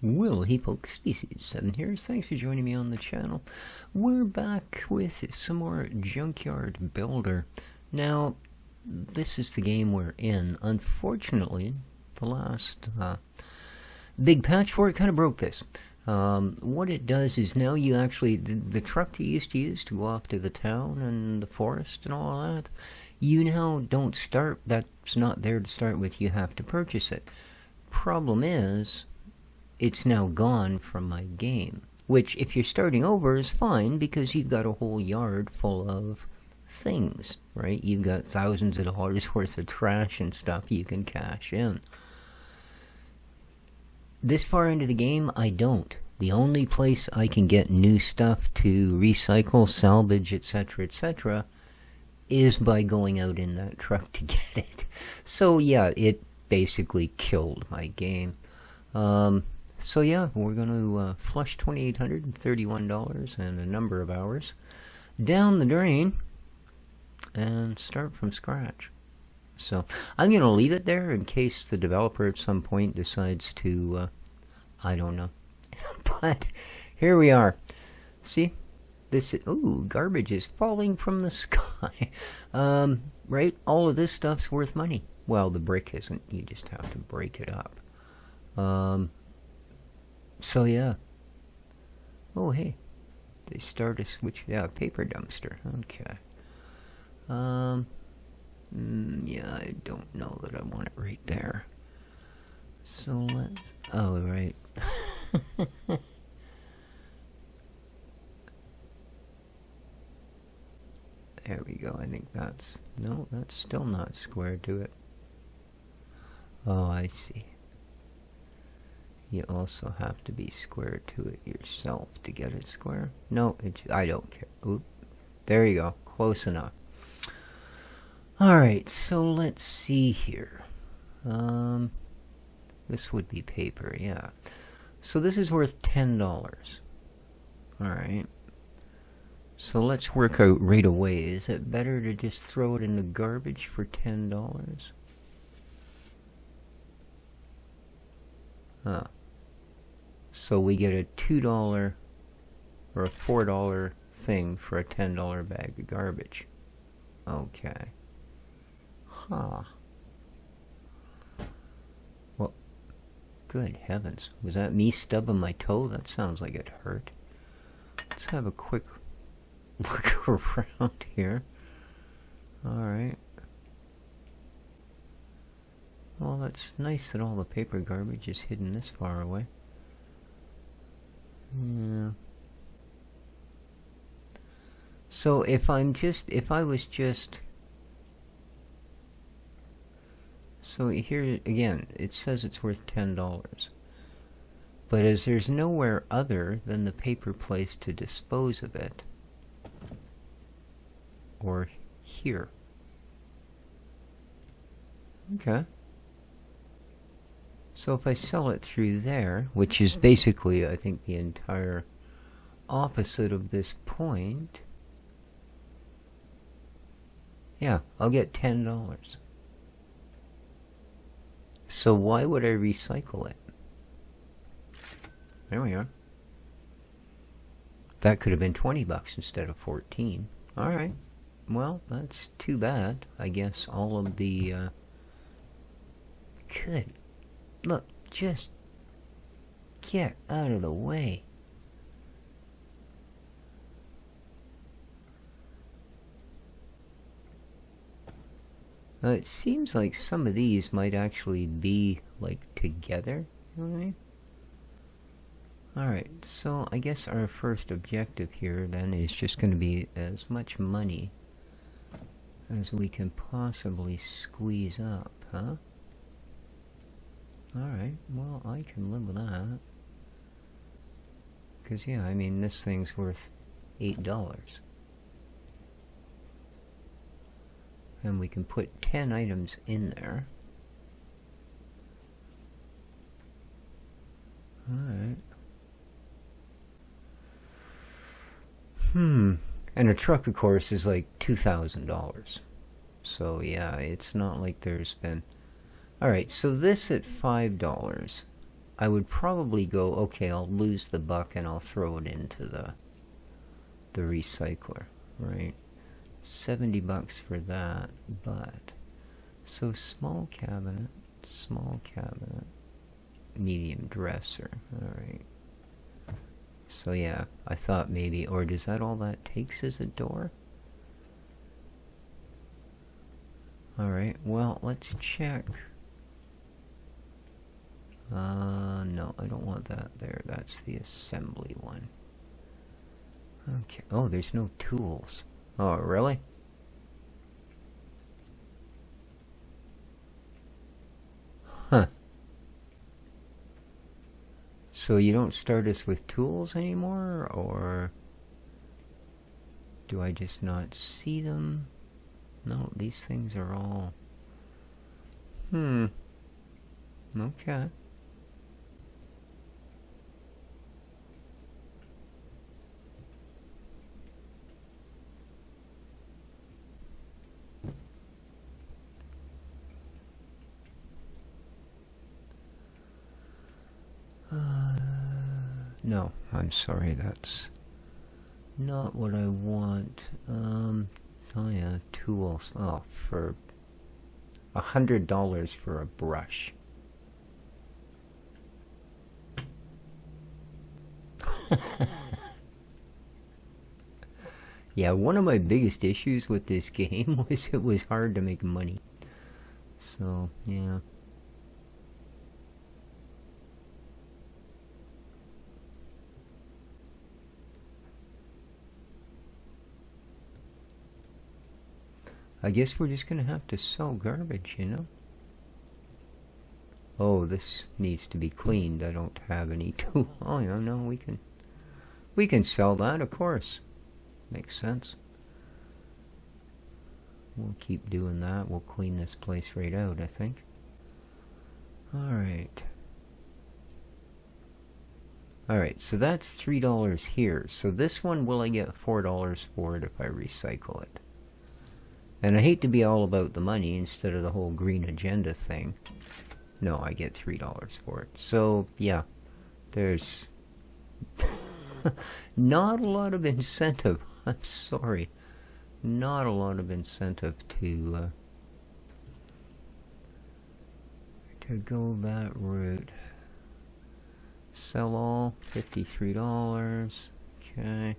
Will Heapok Species 7 here. Thanks for joining me on the channel. We're back with some more Junkyard Builder. Now, this is the game we're in. Unfortunately, the last big patch for it kind of broke this. What it does is now you actually, the truck that you used to use to go off to the town and the forest and all that, you now don't start, that's not there to start with, you have to purchase it. Problem is, it's now gone from my game, which if you're starting over is fine because you've got a whole yard full of things, right? You've got thousands of dollars worth of trash and stuff you can cash in. This far into the game, I don't. The only place I can get new stuff to recycle, salvage, etc., is by going out in that truck to get it. So yeah, it basically killed my game. So yeah, we're going to flush $2,831 and a number of hours down the drain and start from scratch. So I'm going to leave it there in case the developer at some point decides to, I don't know. But here we are. See? This is, ooh, garbage is falling from the sky. Right? All of this stuff's worth money. Well, the brick isn't. You just have to break it up. So yeah. Oh hey, they start a switch. Yeah, paper dumpster. Okay. Yeah, I don't know that I want it right there. So let's. Oh right. There we go. I think that's no. That's still not square to it. Oh, I see. You also have to be square to it yourself to get it square. No, I don't care. Oop. There you go. Close enough. Alright, so let's see here. This would be paper, yeah. So this is worth $10. Alright. So let's work out right away. Is it better to just throw it in the garbage for $10? Huh. So we get a $2 or a $4 thing for a $10 bag of garbage. Okay. Huh. Well, good heavens. Was that me stubbing my toe? That sounds like it hurt. Let's have a quick look around here. Alright. Well, that's nice that all the paper garbage is hidden this far away. Yeah. So if I was just... So here, again, it says it's worth $10. But as there's nowhere other than the paper place to dispose of it, or here. Okay. So if I sell it through there, which is basically, I think, the entire opposite of this point, yeah, I'll get $10. So why would I recycle it? There we are. That could have been 20 bucks instead of 14. Alright. Well, that's too bad. I guess all of the, good. Look, just get out of the way. It seems like some of these might actually be, like, together. You know what I mean? Alright, so I guess our first objective here, then, is just going to be as much money as we can possibly squeeze up, huh? Alright, well, I can live with that. Because, yeah, I mean, this thing's worth $8. And we can put 10 items in there. Alright. And a truck, of course, is like $2,000. So, yeah, it's not like there's been... Alright, so this at $5. I would probably go, okay, I'll lose the buck and I'll throw it into the recycler, right? $70 for that, but so small cabinet, medium dresser, alright. So yeah, I thought maybe, or does that all that takes as a door? Alright, well, let's check. No, I don't want that there. That's the assembly one. Okay. Oh, there's no tools. Oh, really? Huh. So you don't start us with tools anymore, or do I just not see them? No, these things are all... Okay. No, I'm sorry, that's not what I want. Oh yeah, tools. Oh, for $100 for a brush. Yeah, one of my biggest issues with this game was it was hard to make money. So, yeah. I guess we're just gonna have to sell garbage, you know? Oh, this needs to be cleaned. I don't have any tool. Oh, yeah, no, we can sell that, of course. Makes sense. We'll keep doing that. We'll clean this place right out, I think. Alright. Alright, so that's $3 here. So this one, will I get $4 for it if I recycle it? And I hate to be all about the money instead of the whole green agenda thing. No, I get $3 for it. So, yeah, there's not a lot of incentive. I'm sorry. Not a lot of incentive to go that route. Sell all, $53. Okay.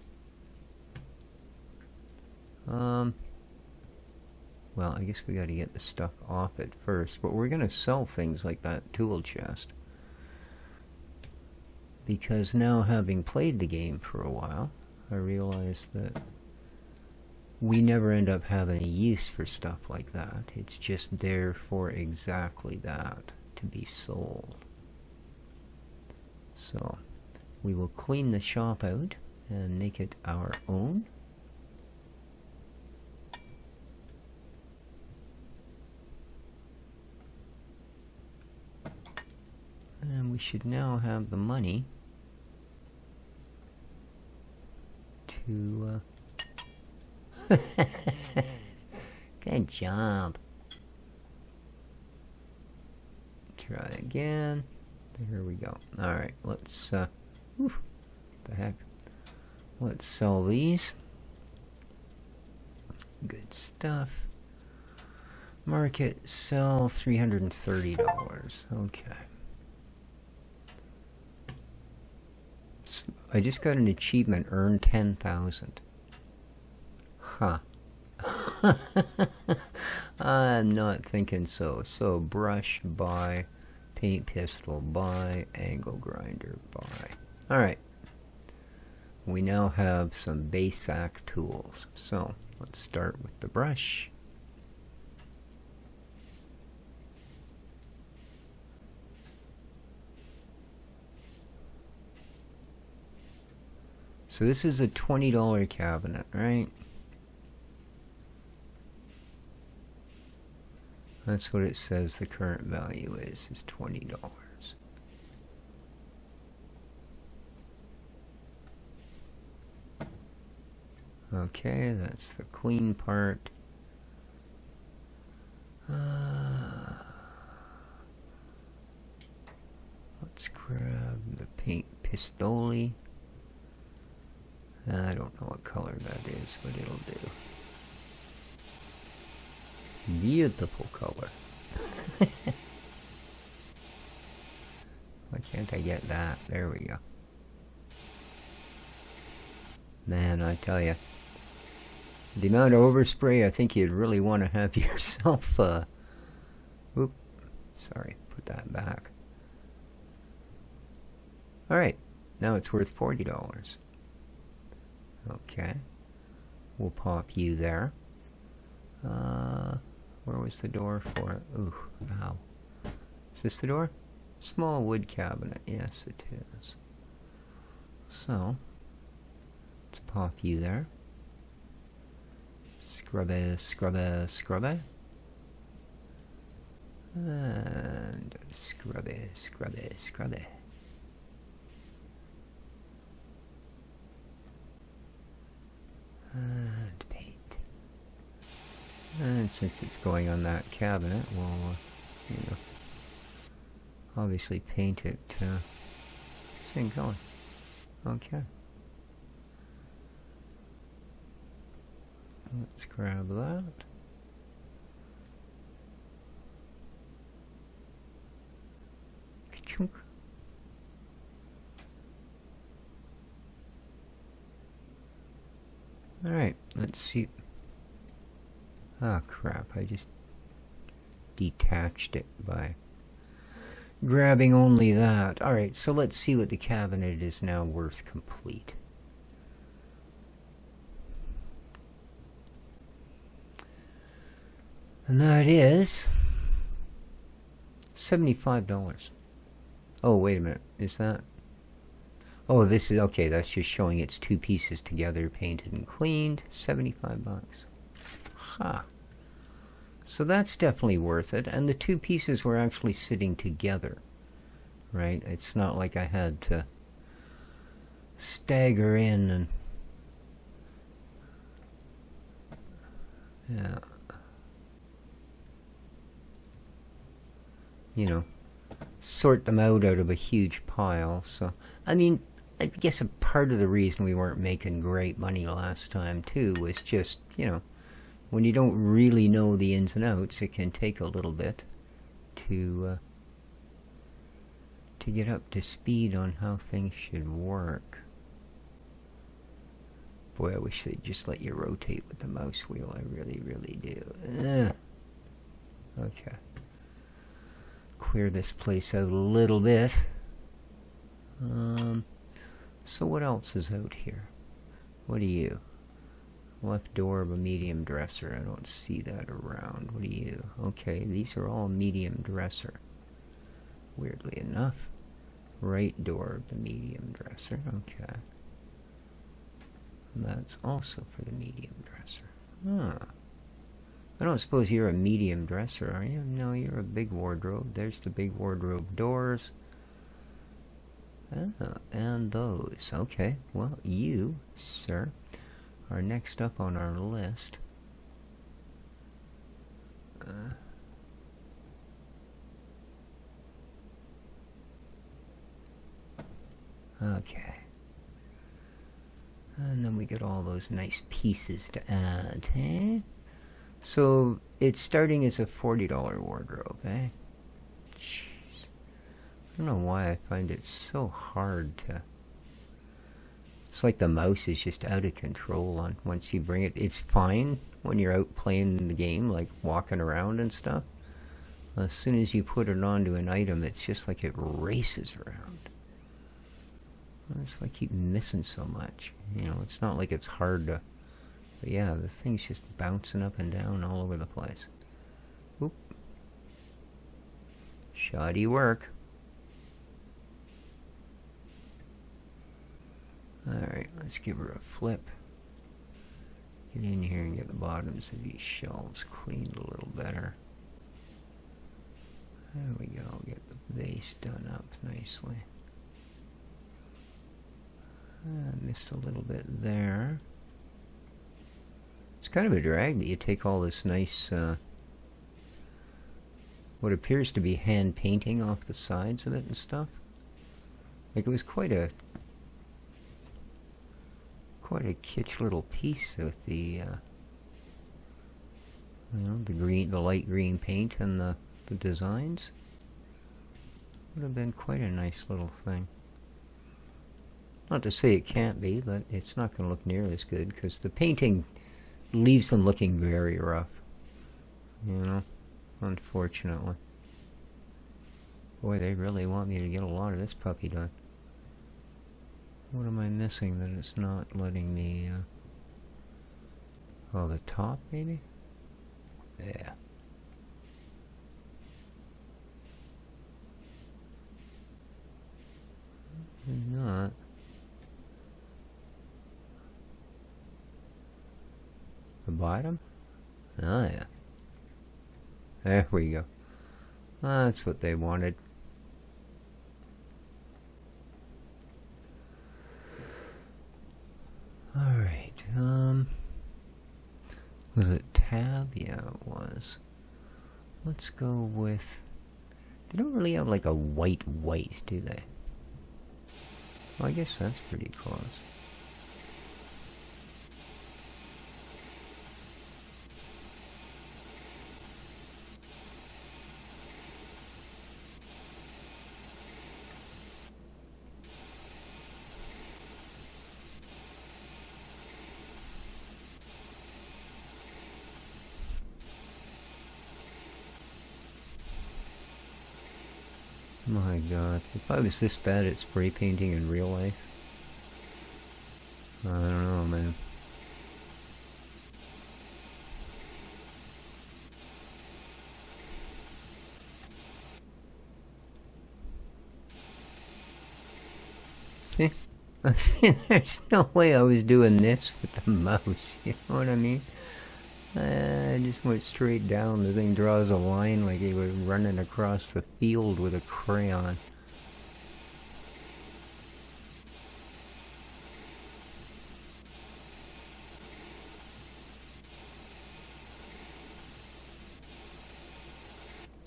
Well, I guess we got to get the stuff off it first, but we're going to sell things like that tool chest. Because now, having played the game for a while, I realize that we never end up having a use for stuff like that. It's just there for exactly that, to be sold. So, we will clean the shop out and make it our own. And we should now have the money to... Good job. Try again. Here we go. Alright, let's... the heck. Let's sell these. Good stuff. Market, sell $330. Okay. I just got an achievement, earn 10,000. Huh. I'm not thinking so. So, brush, buy, paint pistol, buy, angle grinder, buy. Alright. We now have some basic tools. So, let's start with the brush. So this is a $20 cabinet, right? That's what it says the current value is $20. Okay, that's the clean part. Let's grab Pistoli. I don't know what color that is, but it'll do. Beautiful color. Why can't I get that? There we go. Man, I tell you, the amount of overspray, I think you'd really want to have yourself, oop, sorry, put that back. Alright, now it's worth $40. Okay, we'll pop you there. Where was the door for it? Ooh, ow. Is this the door? Small wood cabinet, yes it is. So, let's pop you there. Scrubby, scrubby, scrubby. And scrubby, scrubby, scrubby. And paint. And since it's going on that cabinet, we'll, you know, obviously paint it same color. Okay. Let's grab that. Ka-chunk. Alright, let's see. Ah, crap, I just detached it by grabbing only that. Alright, so let's see what the cabinet is now worth complete. And that is $75. Oh, wait a minute. Is that... Oh, this is... Okay, that's just showing it's two pieces together, painted and cleaned. $75. Huh. So that's definitely worth it. And the two pieces were actually sitting together. Right? It's not like I had to stagger in and... Yeah. You know, sort them out of a huge pile. So, I mean, I guess a part of the reason we weren't making great money last time, too, was just, you know, when you don't really know the ins and outs, it can take a little bit to get up to speed on how things should work. Boy, I wish they'd just let you rotate with the mouse wheel. I really, really do. Okay. Clear this place out a little bit. So what else is out here? What are you? Left door of a medium dresser. I don't see that around. What are you? Okay, these are all medium dresser. Weirdly enough. Right door of the medium dresser. Okay. And that's also for the medium dresser. Huh. I don't suppose you're a medium dresser, are you? No, you're a big wardrobe. There's the big wardrobe doors. Ah, and those. Okay, well, you, sir, are next up on our list. Okay. And then we get all those nice pieces to add, eh? So, it's starting as a $40 wardrobe, eh? Jeez. I don't know why I find it so hard to... It's like the mouse is just out of control on once you bring it. It's fine when you're out playing the game, like walking around and stuff. As soon as you put it onto an item, it's just like it races around. That's why I keep missing so much. You know, it's not like it's hard to... But yeah, the thing's just bouncing up and down all over the place. Oop. Shoddy work. Alright, let's give her a flip. Get in here and get the bottoms of these shelves cleaned a little better. There we go, get the base done up nicely. Missed a little bit there. It's kind of a drag that you take all this nice, what appears to be hand painting off the sides of it and stuff. Like, it was quite a kitsch little piece with the you know, the light green paint and the designs. Would have been quite a nice little thing. Not to say it can't be, but it's not going to look nearly as good because the painting leaves them looking very rough. You know, unfortunately. Boy, they really want me to get a lot of this puppy done. What am I missing that it's not letting me, oh, the top, maybe? Yeah. Not. The bottom? Oh, yeah. There we go. That's what they wanted. Alright, was it tab? Yeah, it was. Let's go with... They don't really have like a white, do they? Well, I guess that's pretty close. My God, if I was this bad at spray painting in real life, I don't know, man. See, there's no way I was doing this with the mouse, you know what I mean? I just went straight down. The thing draws a line like he was running across the field with a crayon.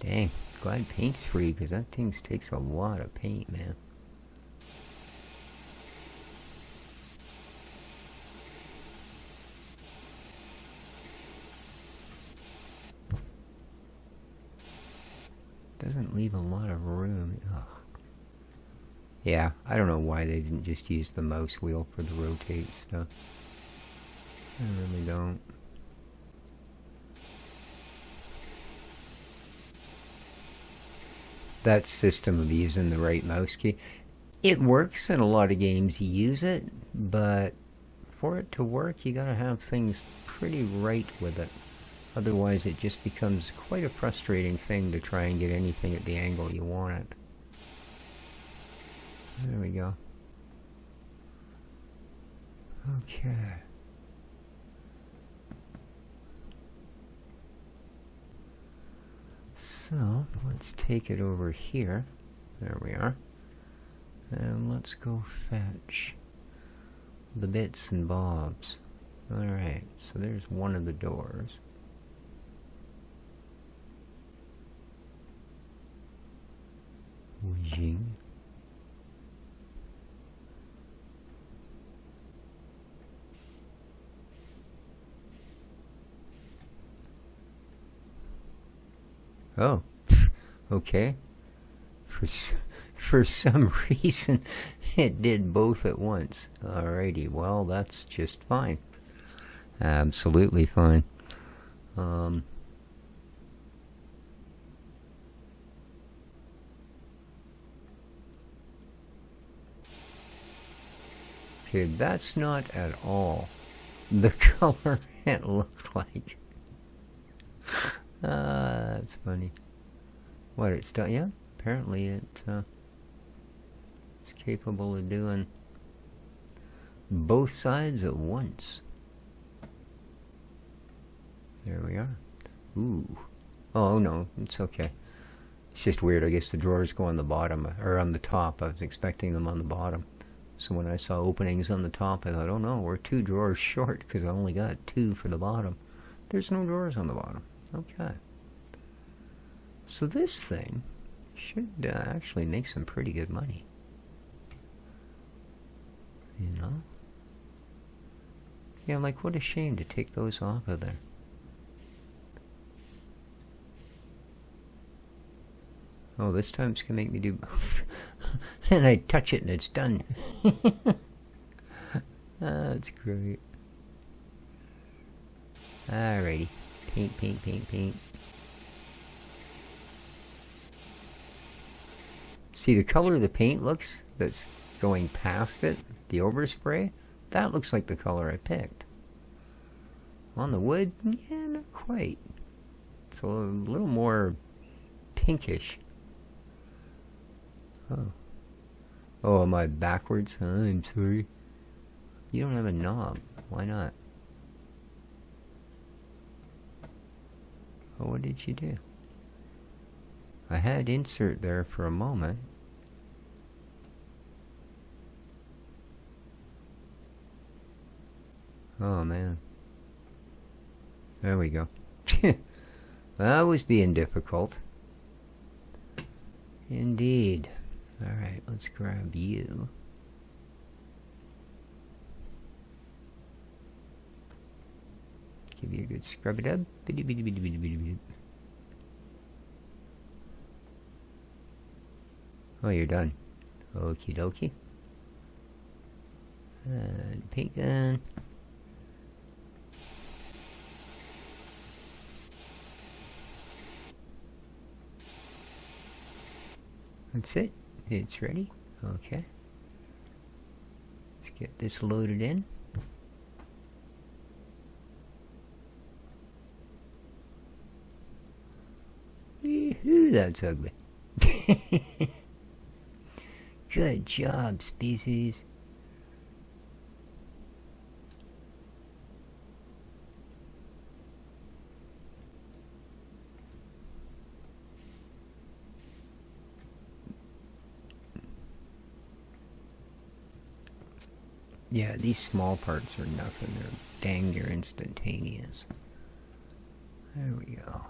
Dang, glad paint's free because that thing takes a lot of paint, man. Doesn't leave a lot of room. Ugh. Yeah, I don't know why they didn't just use the mouse wheel for the rotate stuff. I really don't. That system of using the right mouse key, it works in a lot of games. You use it, but for it to work, you gotta have things pretty right with it. Otherwise, it just becomes quite a frustrating thing to try and get anything at the angle you want it. There we go. Okay. So, let's take it over here. There we are. And let's go fetch the bits and bobs. Alright, so there's one of the doors. Wujing. Oh, okay. For some reason, it did both at once. Alrighty, well, that's just fine. Absolutely fine. Okay, that's not at all the color it looked like. That's funny. What, it's done? Yeah, apparently it's capable of doing both sides at once. There we are. Ooh. Oh, no, it's okay. It's just weird. I guess the drawers go on the bottom, or on the top. I was expecting them on the bottom. So when I saw openings on the top, I thought, oh no, we're 2 drawers short because I only got 2 for the bottom. There's no drawers on the bottom. Okay. So this thing should actually make some pretty good money. You know? Yeah, like, what a shame to take those off of there. Oh, this time it's gonna make me do... and I touch it and it's done. That's great. Alrighty. Paint, paint, paint, paint. See, the color of the paint looks that's going past it, the overspray, that looks like the color I picked. On the wood, yeah, not quite. It's a little more pinkish. Oh. Oh, am I backwards? I'm sorry. You don't have a knob. Why not? Oh, what did you do? I had insert there for a moment. Oh, man. There we go. That was being difficult. Indeed. Alright, let's grab you. Give you a good scrub it up. Oh, you're done. Okie dokie. And paint gun. That's it. It's ready. Okay. Let's get this loaded in. Ooh, that's ugly. Good job, species. Yeah, these small parts are nothing. They're dang near instantaneous. There we go.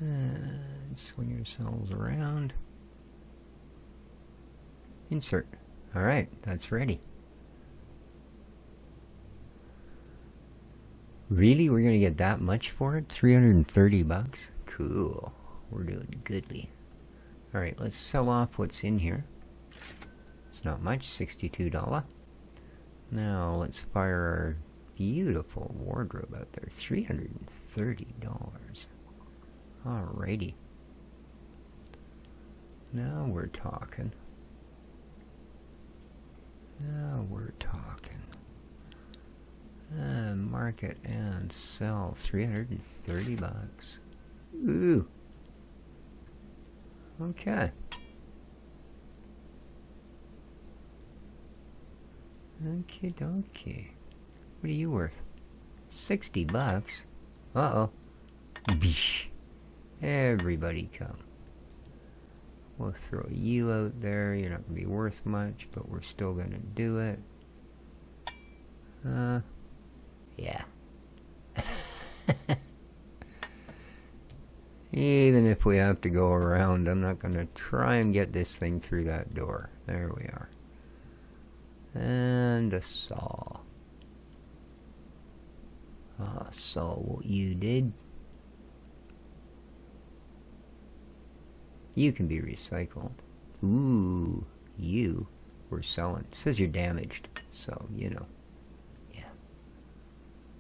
And swing yourselves around. Insert. Alright, that's ready. Really? We're gonna get that much for it? 330 bucks? Cool. We're doing goodly. Alright, let's sell off what's in here. It's not much, $62. Now let's fire our beautiful wardrobe out there. $330. Alrighty. Now we're talking. Now we're talking. Market and sell 330 bucks. Ooh. Okay. Okie dokie. What are you worth? 60 bucks? Uh-oh. Bish. Everybody come. We'll throw you out there. You're not going to be worth much, but we're still going to do it. Yeah. Even if we have to go around, I'm not going to try and get this thing through that door. There we are. And a saw. Ah, saw what you did. You can be recycled. Ooh, you were selling. It says you're damaged, so, you know. Yeah.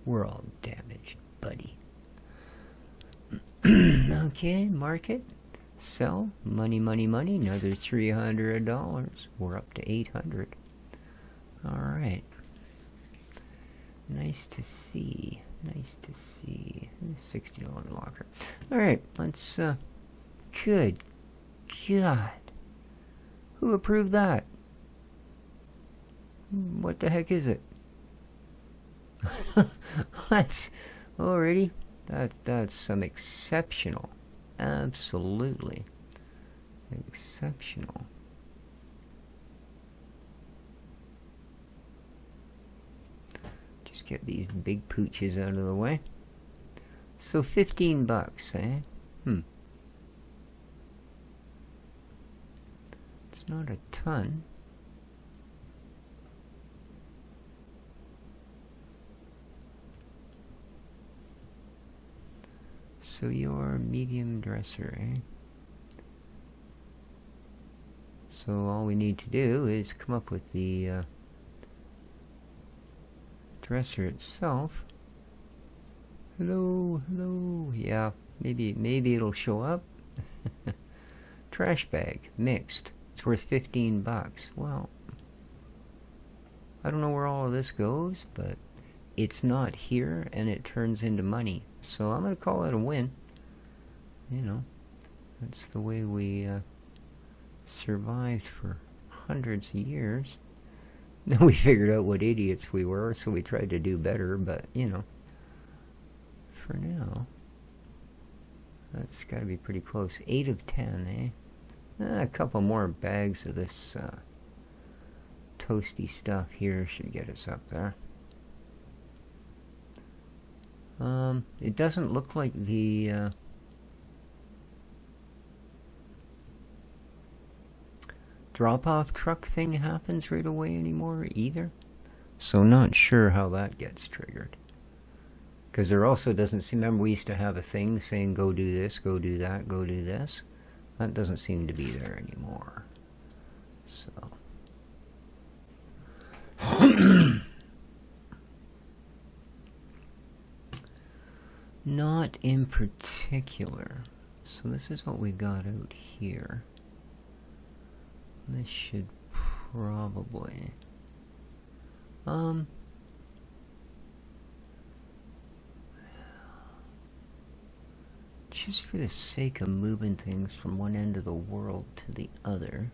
We're all damaged, buddy. Okay, market. Sell. Money, money, money. Another $300. We're up to $800. Alright. Nice to see. Nice to see. $60 locker. Alright, let's, good God. Who approved that? What the heck is it? That's already. That's some exceptional. Absolutely. Exceptional. Just get these big pooches out of the way. So 15 bucks, eh? It's not a ton. So you're medium dresser, eh? So all we need to do is come up with the dresser itself. Hello, hello. Yeah, maybe it'll show up. Trash bag, mixed. It's worth 15 bucks. Well, I don't know where all of this goes, but it's not here and it turns into money. So I'm going to call it a win. You know, that's the way we survived for hundreds of years. Then we figured out what idiots we were, so we tried to do better, but, you know, for now, that's got to be pretty close. 8 of 10, eh? A couple more bags of this toasty stuff here should get us up there. It doesn't look like the drop-off truck thing happens right away anymore either. So not sure how that gets triggered. Because there also doesn't seem, remember we used to have a thing saying go do this, go do that, go do this. That doesn't seem to be there anymore. So. Not in particular. So this is what we got out here. This should probably... just for the sake of moving things from one end of the world to the other.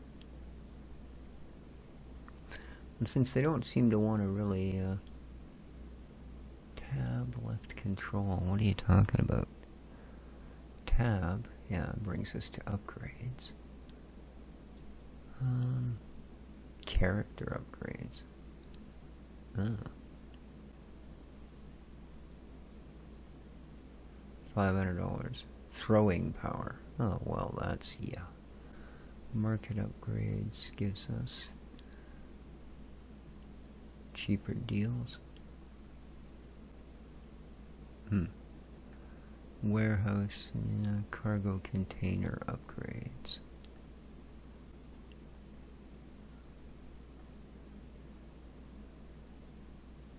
And since they don't seem to want to really tab left control, what are you talking about? Tab, yeah, brings us to upgrades. Character upgrades. Oh. $500. Throwing power. Oh, well, that's, yeah. Market upgrades gives us cheaper deals. Warehouse, yeah, cargo container upgrades.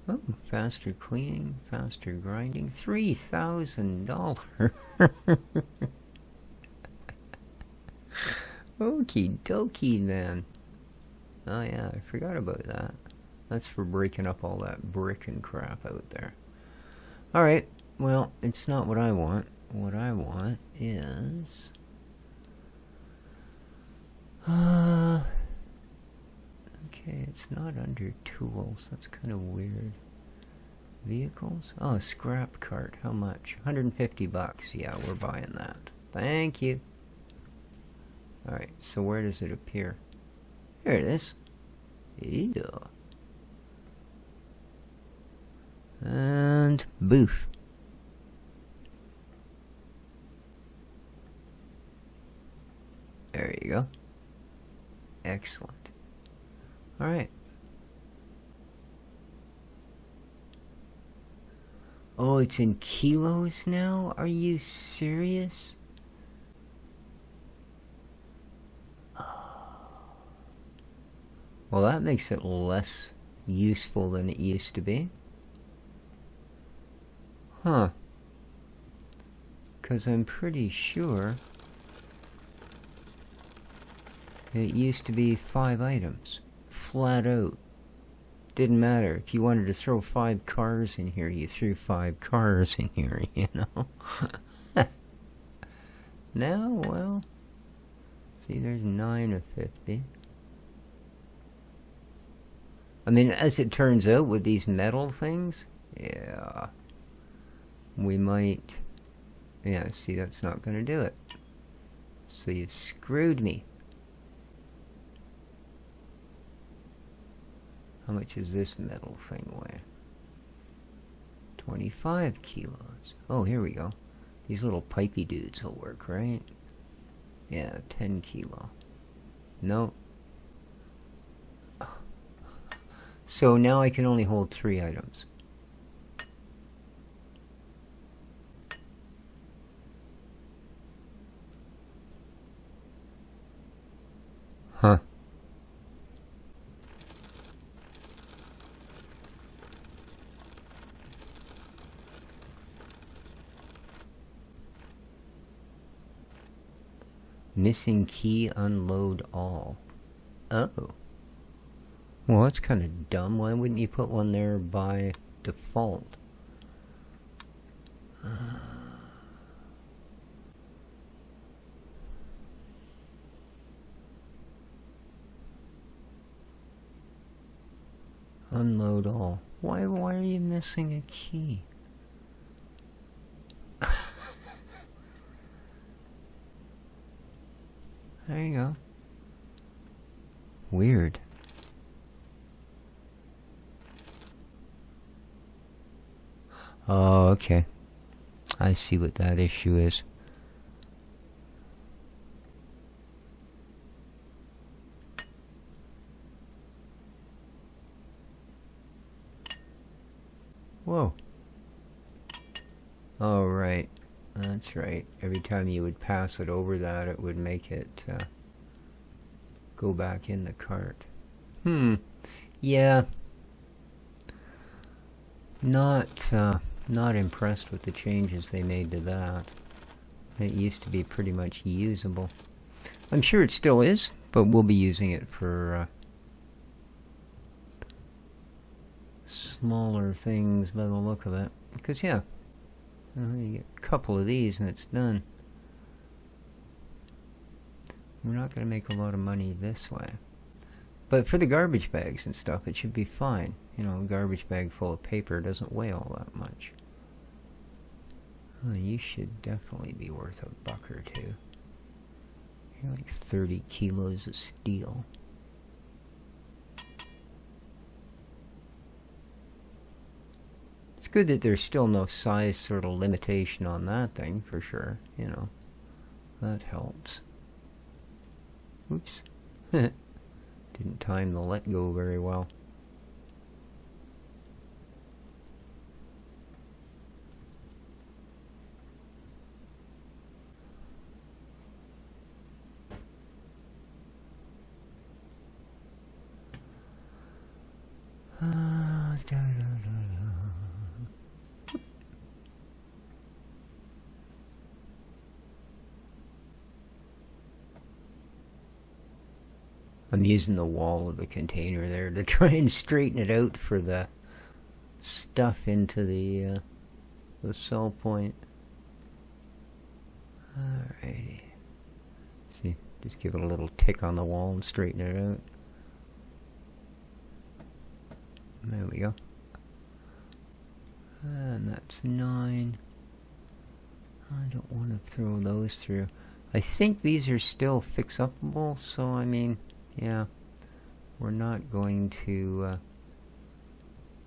Oh, faster cleaning, faster grinding, $3,000. Okie dokie then. Oh yeah, I forgot about that. That's for breaking up all that brick and crap out there. Alright, well, it's not what I want. What I want is... okay, it's not under tools. That's kind of weird. Vehicles? Oh, scrap cart. How much? 150 bucks. Yeah, we're buying that. Thank you. Alright, so where does it appear? There it is. Yeah. And boof. There you go. Excellent. Alright. Oh, it's in kilos now? Are you serious? Well, that makes it less useful than it used to be. Huh. Because I'm pretty sure it used to be 5 items. Flat out. Didn't matter. If you wanted to throw 5 cars in here, you threw 5 cars in here, you know? Now, well, see, there's 9 of 50. I mean, as it turns out, with these metal things, yeah, we might, yeah, see, that's not going to do it. So you've screwed me. How much is this metal thing weigh? 25 kilos. Oh, here we go. These little pipey dudes will work, right? Yeah, 10 kilo. No. So now I can only hold 3 items. Huh. Missing key, unload all. Oh. Well, that's kind of dumb. Why wouldn't you put one there by default? Unload all. Why are you missing a key? There you go. Weird. Oh, okay. I see what that issue is. Whoa. Oh, right. That's right. Every time you would pass it over that, it would make it go back in the cart. Yeah. Not impressed with the changes they made to that. It used to be pretty much usable. I'm sure it still is, but we'll be using it for smaller things by the look of it. Because, yeah, you get a couple of these and it's done. We're not going to make a lot of money this way. But for the garbage bags and stuff, it should be fine. You know, a garbage bag full of paper doesn't weigh all that much. Oh, you should definitely be worth $1 or $2. You're like 30 kilos of steel. It's good that there's still no size sort of limitation on that thing, for sure. You know, that helps. Oops. Didn't time the let go very well. I'm using the wall of the container there to try and straighten it out for the stuff into the sell point. Alrighty. See, just give it a little tick on the wall and straighten it out. There we go. And that's 9. I don't want to throw those through. I think these are still fix-upable, so I mean, yeah, we're not going to,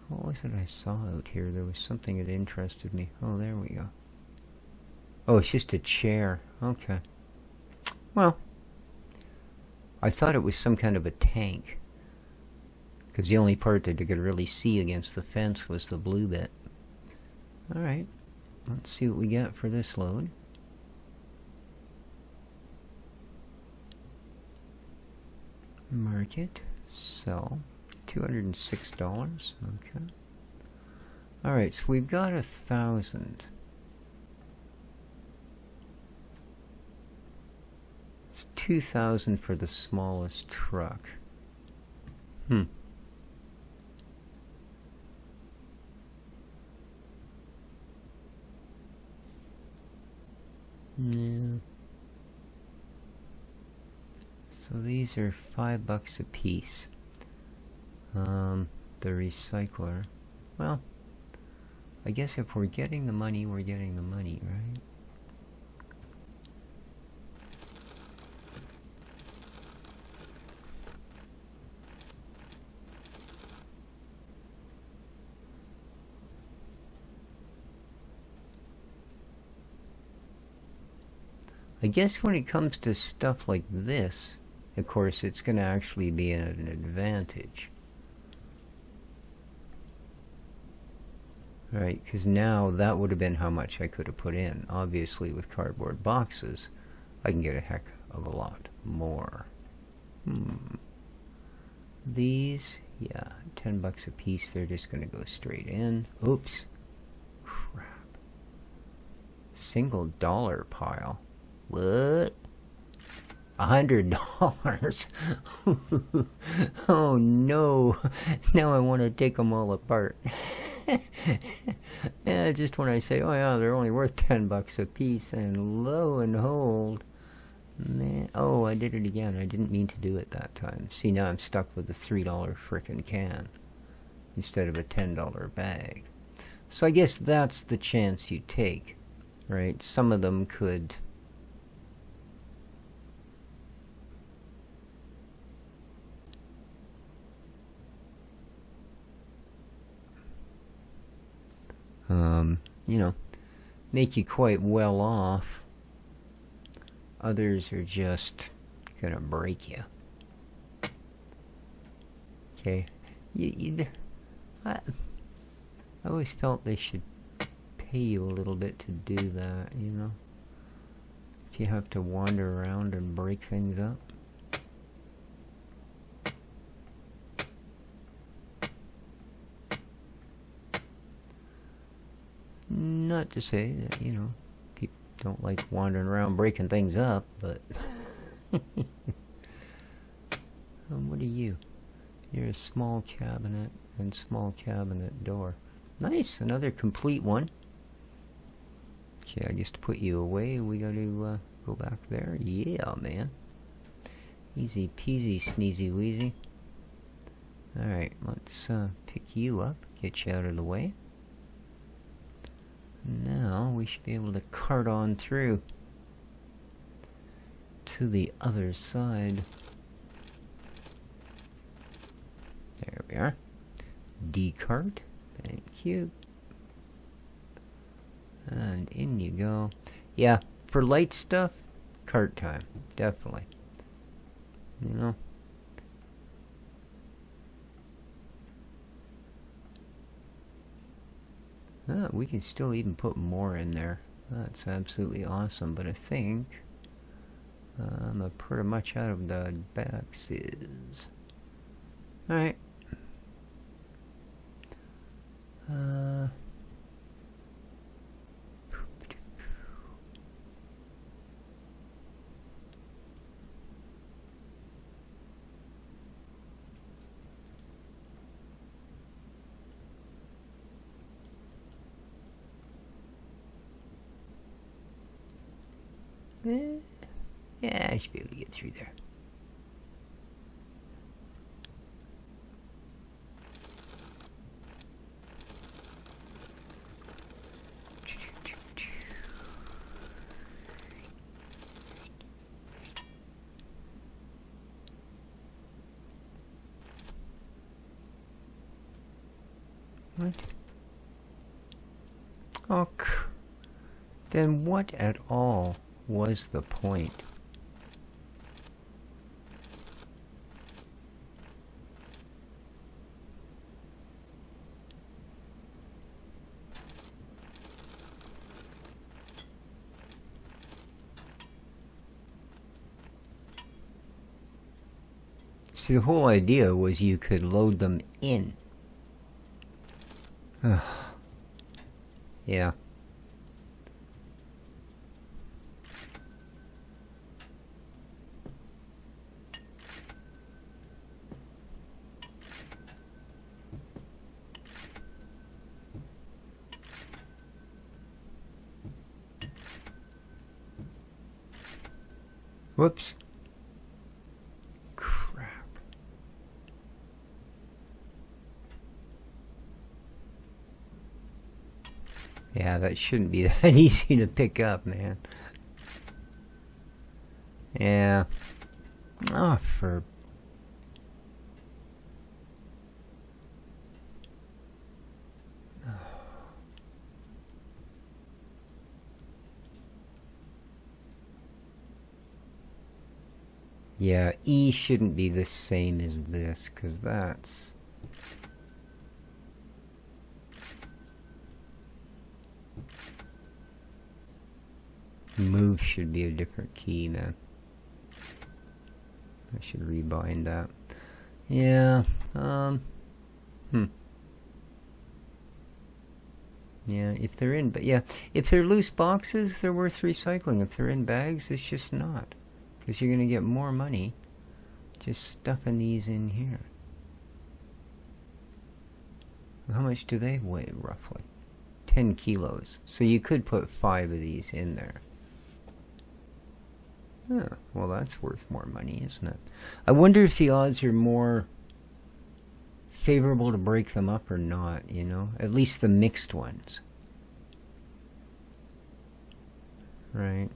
what was it I saw out here? There was something that interested me. Oh, there we go. Oh, it's just a chair. Okay. Well, I thought it was some kind of a tank, because the only part that I could really see against the fence was the blue bit. Alright, let's see what we got for this load. Market, sell, $206. Okay. Alright, so we've got 1,000. It's 2,000 for the smallest truck. Yeah. So these are $5 a piece. The recycler. Well, I guess if we're getting the money, we're getting the money, right? I guess when it comes to stuff like this, of course, it's going to actually be an advantage. Right, because now that would have been how much I could have put in. Obviously, with cardboard boxes, I can get a heck of a lot more. These, yeah, $10 a piece. They're just gonna go straight in. Oops. Crap. Single dollar pile. What? $100. Oh no. Now I want to take them all apart. Yeah, just when I say, oh yeah, they're only worth $10 a piece, and lo and behold, man, oh, I did it again. I didn't mean to do it that time. See, now I'm stuck with a $3 frickin' can instead of a $10 bag. So I guess that's the chance you take, right? Some of them could you know, make you quite well off. Others are just gonna break you. Okay, I always felt they should pay you a little bit to do that, you know? If you have to wander around and break things up. Not to say that, you know, people don't like wandering around breaking things up, but what are you? You're a small cabinet and small cabinet door. Nice, another complete one. Okay, I just put you away. We got to go back there. Yeah, man. Easy peasy, sneezy weezy. Alright, let's pick you up, get you out of the way. Now we should be able to cart on through to the other side. There we are. Decart. Thank you. And in you go. Yeah, for light stuff, cart time. Definitely. You know. We can still even put more in there. That's absolutely awesome. But I think I'm pretty much out of the boxes. Alright. Yeah, I should be able to get through there. What? Oh, then what at all was the point? See, the whole idea was you could load them in. Yeah. Whoops. Crap. Yeah, that shouldn't be that easy to pick up, man. Yeah. Oh, for... Yeah, E shouldn't be the same as this, because that's... Move should be a different key, man. I should rebind that. Yeah. Yeah, if they're in, but yeah, if they're loose boxes, they're worth recycling. If they're in bags, it's just not, because you're going to get more money just stuffing these in here. How much do they weigh, roughly? 10 kilos. So you could put 5 of these in there. Oh, well, that's worth more money, isn't it? I wonder if the odds are more favorable to break them up or not, you know? At least the mixed ones. Right.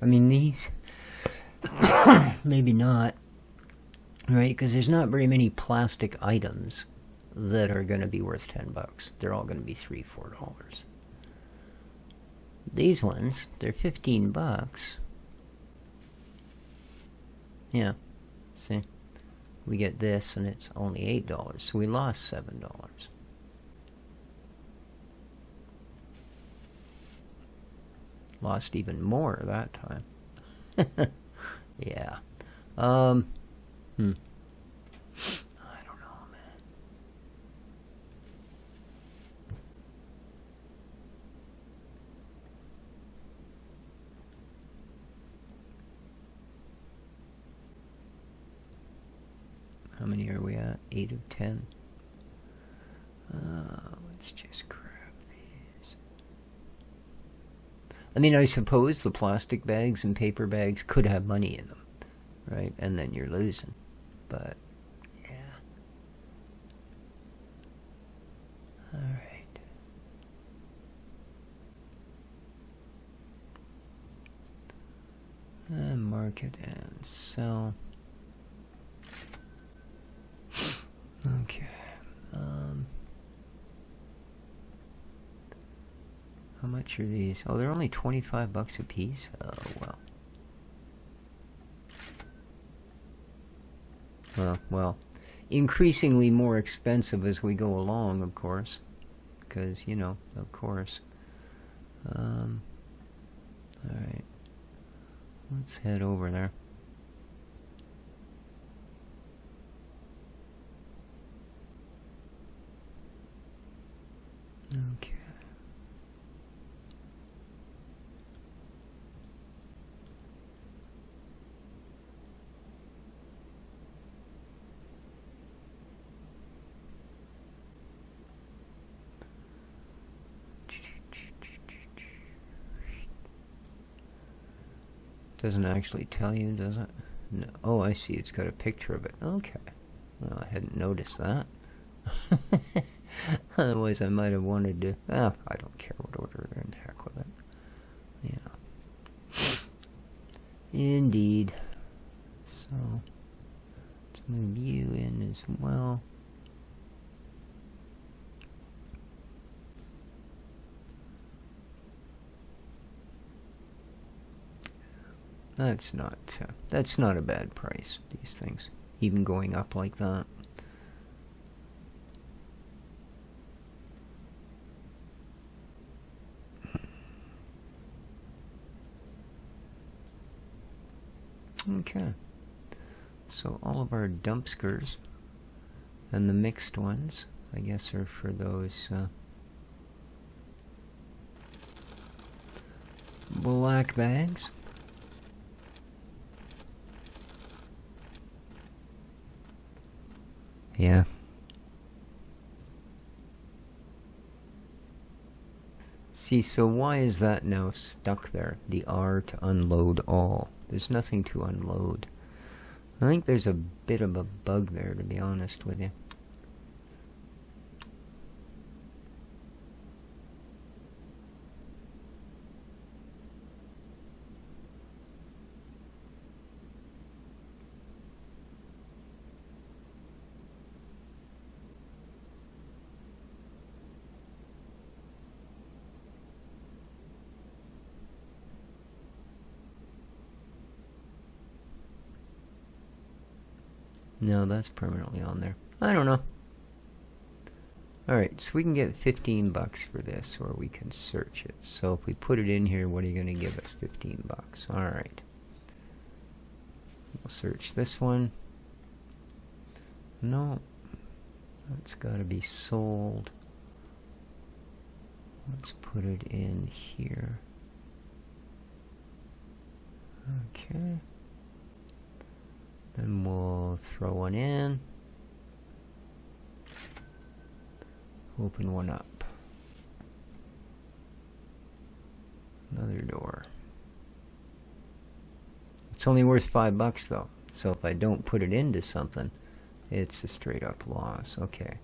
I mean, these... maybe not. Right? Because there's not very many plastic items that are going to be worth $10. They're all going to be $3, $4. These ones, they're $15. Yeah. See? We get this, and it's only $8, so we lost $7. Lost even more that time. Yeah. I don't know, man. How many are we at? 8 of 10. Let's just grab these. I mean, I suppose the plastic bags and paper bags could have money in them, right? And then you're losing. But, yeah. All right. And market and sell. Okay. How much are these? Oh, they're only $25 a piece? Oh, well. Well, increasingly more expensive as we go along, of course. Because, you know, of course. Alright. Let's head over there. Okay. Doesn't actually tell you, does it? No. Oh, I see. It's got a picture of it. Okay. Well, I hadn't noticed that. Otherwise, I might have wanted to. I don't care what order they're in. Heck with it. Yeah. Indeed. So, let's move you in as well. That's not a bad price, these things, even going up like that. Okay, so all of our dumpskers and the mixed ones, I guess, are for those black bags. Yeah. See, so why is that now stuck there? The R to unload all. There's nothing to unload. I think there's a bit of a bug there, to be honest with you. No, that's permanently on there. I don't know. Alright, so we can get $15 for this, or we can search it. So if we put it in here, what are you going to give us? $15. Alright. We'll search this one. No, that's got to be sold. Let's put it in here. Okay. Then we'll throw one in. Open one up. Another door. It's only worth $5 though. So if I don't put it into something, it's a straight up loss. Okay.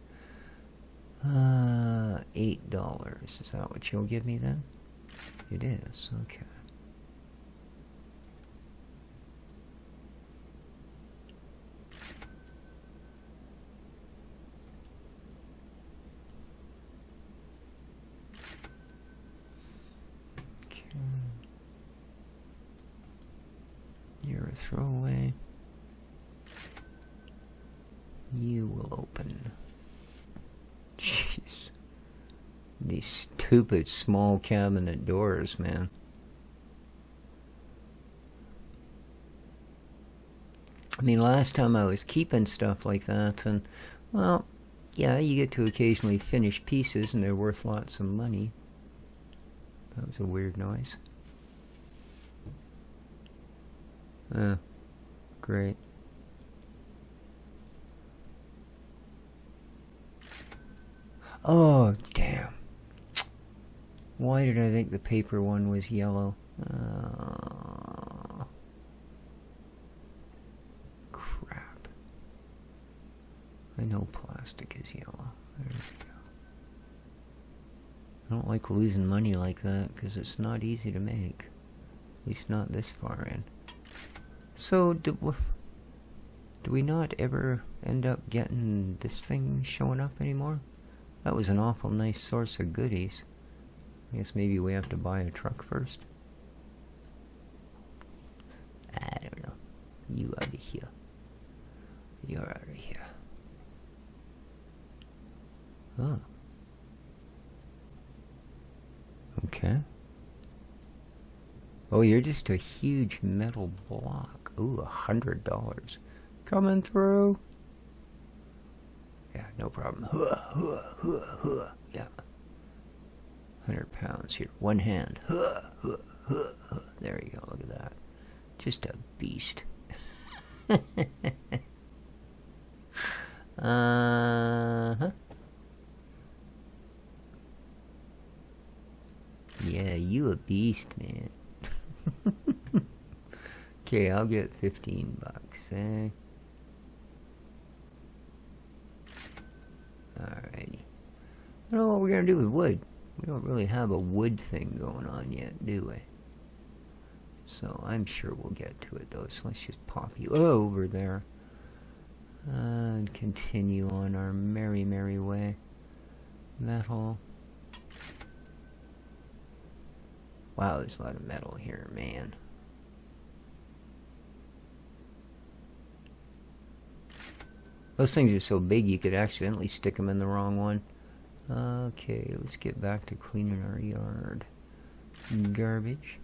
$8. Is that what you'll give me then? It is. Okay. You're a throwaway. You will open. Jeez. These stupid small cabinet doors, man. I mean, last time I was keeping stuff like that, and, well, yeah, you get to occasionally finish pieces, and they're worth lots of money. That was a weird noise. Great. Oh, damn. Why did I think the paper one was yellow? Crap. I know plastic is yellow. There we go. I don't like losing money like that because it's not easy to make. At least not this far in. So, do we not ever end up getting this thing showing up anymore? That was an awful nice source of goodies. I guess maybe we have to buy a truck first. I don't know. You out of here. You're out of here. Oh. Okay. Oh, you're just a huge metal block. Ooh, $100. Coming through. Yeah, no problem. Yeah. 100 pounds here. One hand. There you go. Look at that. Just a beast. Uh-huh. Yeah, you a beast, man. Okay, I'll get $15, eh? Alrighty. I don't know what we're gonna do with wood. We don't really have a wood thing going on yet, do we? So I'm sure we'll get to it though. So let's just pop you over there. And continue on our merry, merry way. Metal. Wow, there's a lot of metal here, man. Those things are so big you could accidentally stick them in the wrong one. Okay, let's get back to cleaning our yard. Garbage.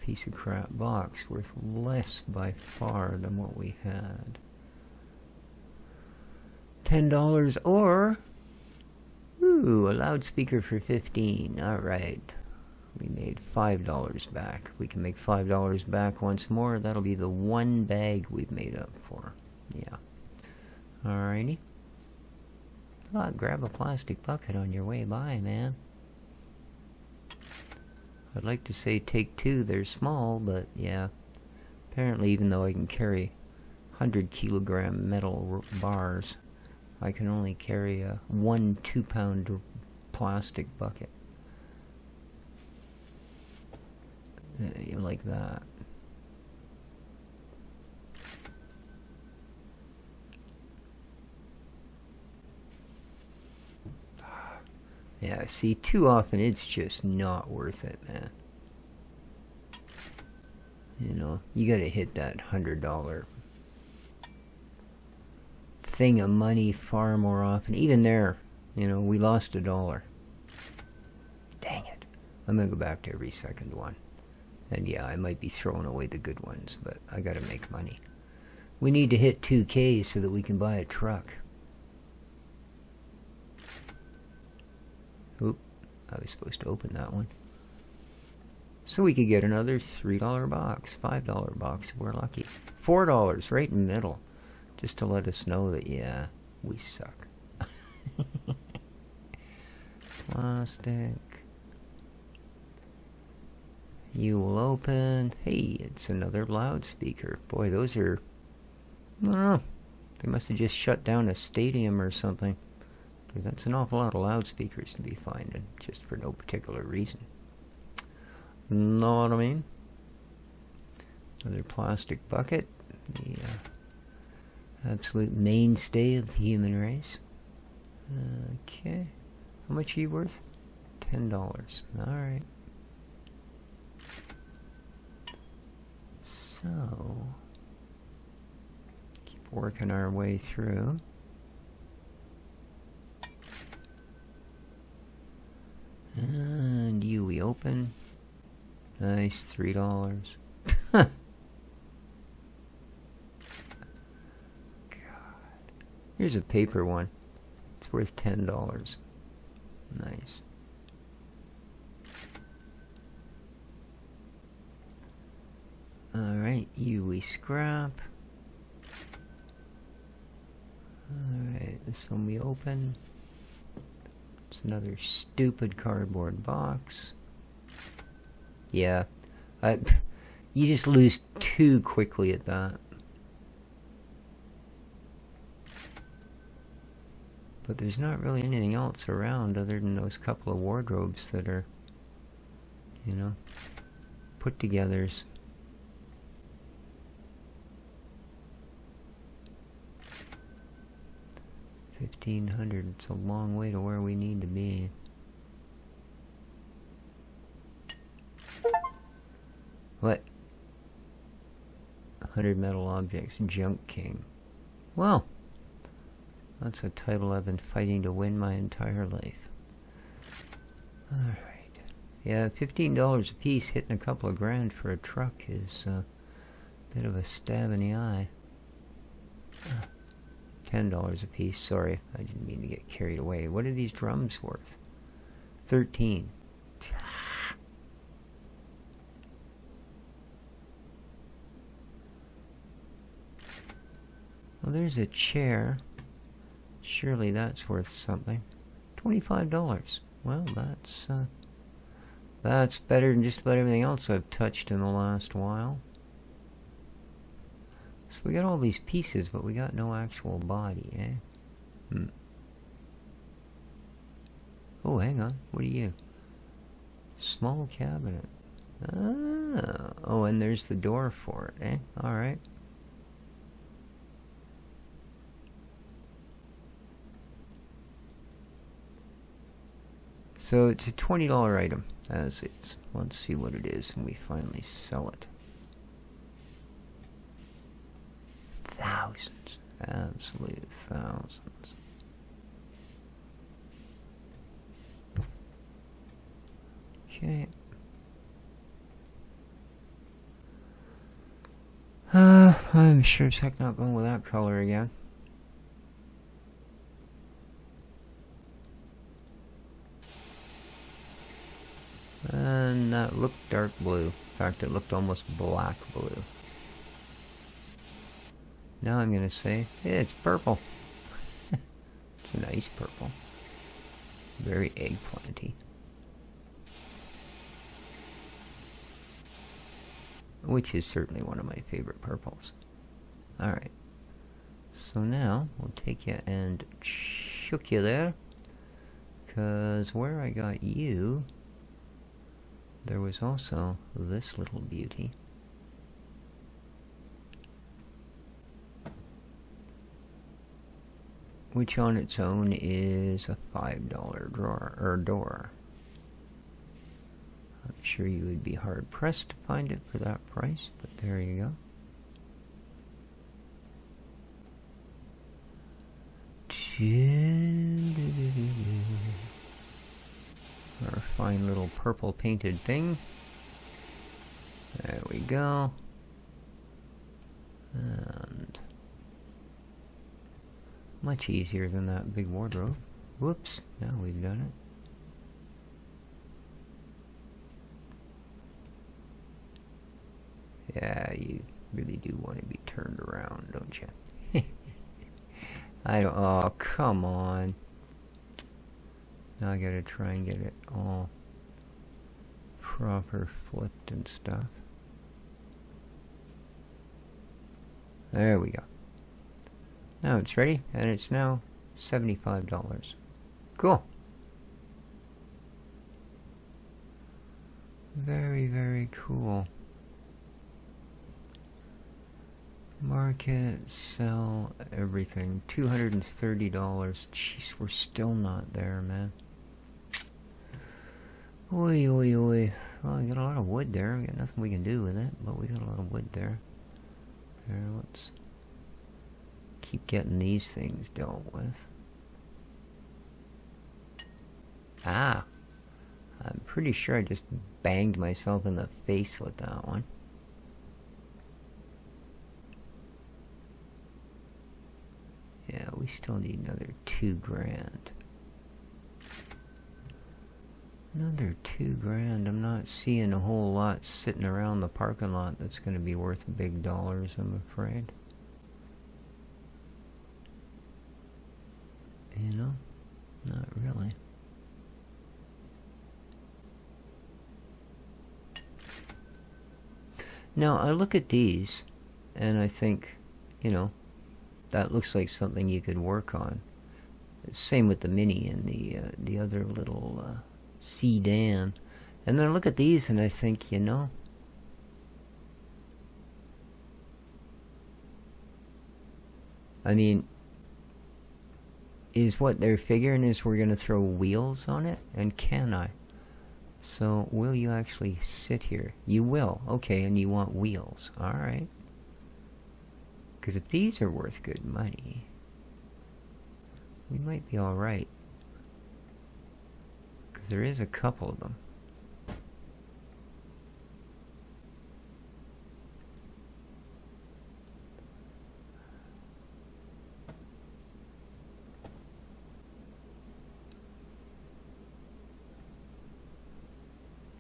Piece of crap box worth less by far than what we had. $10 or... Ooh, a loudspeaker for $15. Alright. We made $5 back. We can make $5 back once more. That'll be the one bag we've made up for. Yeah. Alrighty. Oh, grab a plastic bucket on your way by, man. I'd like to say take two. They're small, but yeah. Apparently, even though I can carry 100-kilogram metal bars, I can only carry a 1 2-pound plastic bucket. Like that. Yeah, see, too often it's just not worth it, man. You know, you gotta hit that $100 thing of money far more often. Even there, you know, we lost $1. Dang it. I'm gonna go back to every second one. And yeah, I might be throwing away the good ones, but I gotta make money. We need to hit 2K so that we can buy a truck. Oop, I was supposed to open that one. So we could get another $3 box, $5 box if we're lucky. $4 right in the middle. Just to let us know that, yeah, we suck. Plastic. You will open. Hey, it's another loudspeaker. Boy, those are... I don't know. They must have just shut down a stadium or something. Because that's an awful lot of loudspeakers to be finding, just for no particular reason. Know what I mean? Another plastic bucket. The absolute mainstay of the human race. Okay. How much are you worth? $10. Alright. So, keep working our way through. And you, we open. Nice, $3. God. Here's a paper one. It's worth $10. Nice. Alright, you, we scrap. Alright, this one we open. It's another stupid cardboard box. Yeah, you just lose too quickly at that. But there's not really anything else around other than those couple of wardrobes that are, you know, put-togethers. $1,500. It's a long way to where we need to be. What? 100 metal objects. Junk King. Well, that's a title I've been fighting to win my entire life. Alright. Yeah, $15 a piece, hitting a couple of grand for a truck is a bit of a stab in the eye. $10 a piece. Sorry, I didn't mean to get carried away. What are these drums worth? 13. Well, there's a chair. Surely that's worth something. $25. Well, that's better than just about everything else I've touched in the last while. So we got all these pieces, but we got no actual body, eh? Oh, hang on. What are you? Small cabinet. Ah. Oh, and there's the door for it, eh? Alright. So it's a $20 item, as is. Let's see what it is when we finally sell it. Thousands. Absolute thousands. Okay. I'm sure as heck not going with that color again. And that looked dark blue. In fact, it looked almost black blue. Now I'm going to say, yeah, it's purple. It's a nice purple. Very eggplanty. Which is certainly one of my favorite purples. Alright. So now, we'll take you and shook you there. Because where I got you, there was also this little beauty. Which on its own is a $5 door. I'm sure you would be hard pressed to find it for that price, but there you go. Our fine little purple painted thing. There we go. And much easier than that big wardrobe. Whoops, now we've done it. Yeah, you really do want to be turned around, don't you? I don't. Oh, come on. Now I gotta try and get it all proper flipped and stuff. There we go. Now it's ready, and it's now $75. Cool. Very, very cool. Market, sell, everything. $230. Jeez, we're still not there, man. Oi, oi, oi. Well, we got a lot of wood there. We got nothing we can do with it, but we got a lot of wood there. There, let's keep getting these things dealt with. Ah! I'm pretty sure I just banged myself in the face with that one. Yeah, we still need another $2,000. Another $2,000. I'm not seeing a whole lot sitting around the parking lot that's going to be worth big dollars, I'm afraid. You know? Not really. Now, I look at these, and I think, you know, that looks like something you could work on. Same with the Mini and the other little sedan. And then I look at these and I think, you know, I mean, is what they're figuring is we're going to throw wheels on it? And can I? So, will you actually sit here? You will. Okay, and you want wheels. Alright. Because if these are worth good money, we might be alright. Because there is a couple of them.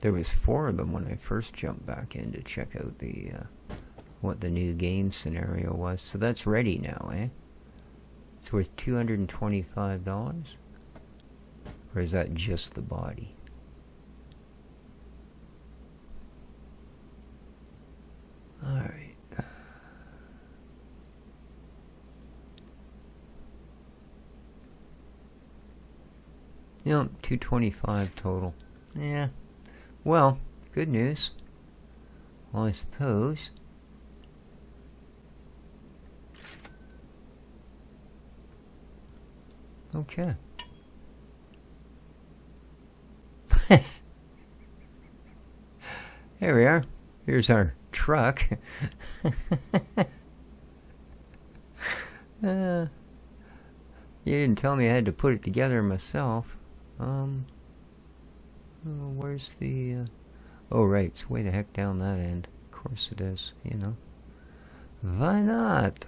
There was 4 of them when I first jumped back in to check out the what the new game scenario was. So that's ready now, eh? It's worth $225? Or is that just the body? Alright. Yep, $225 total. Yeah. Well, good news. Well, I suppose. Okay. Here we are. Here's our truck. You didn't tell me I had to put it together myself. Where's the... oh, right. It's way the heck down that end. Of course it is, you know. Why not?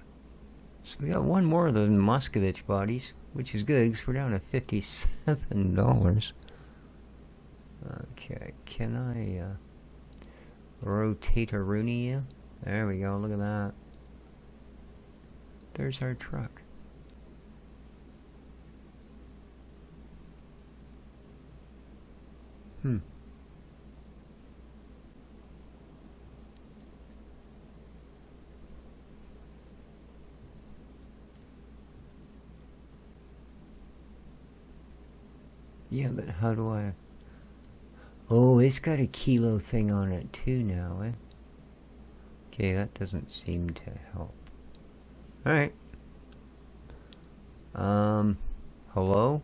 So we got one more of the Moscovich bodies, which is good because we're down to $57. Okay, can I rotate a Rooney you? There we go, look at that. There's our truck. Yeah, but how do I... Oh, it's got a kilo thing on it too now, eh? Okay, that doesn't seem to help. Alright. Hello?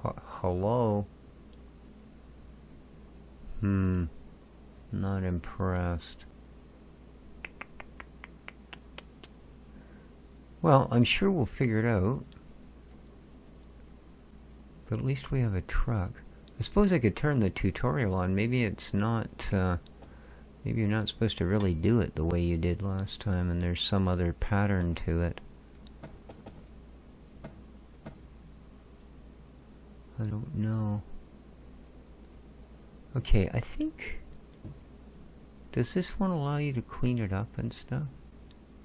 Hello? Not impressed. Well, I'm sure we'll figure it out. But at least we have a truck. I suppose I could turn the tutorial on. Maybe it's not, maybe you're not supposed to really do it the way you did last time, and there's some other pattern to it. I don't know. Okay, I think... Does this one allow you to clean it up and stuff?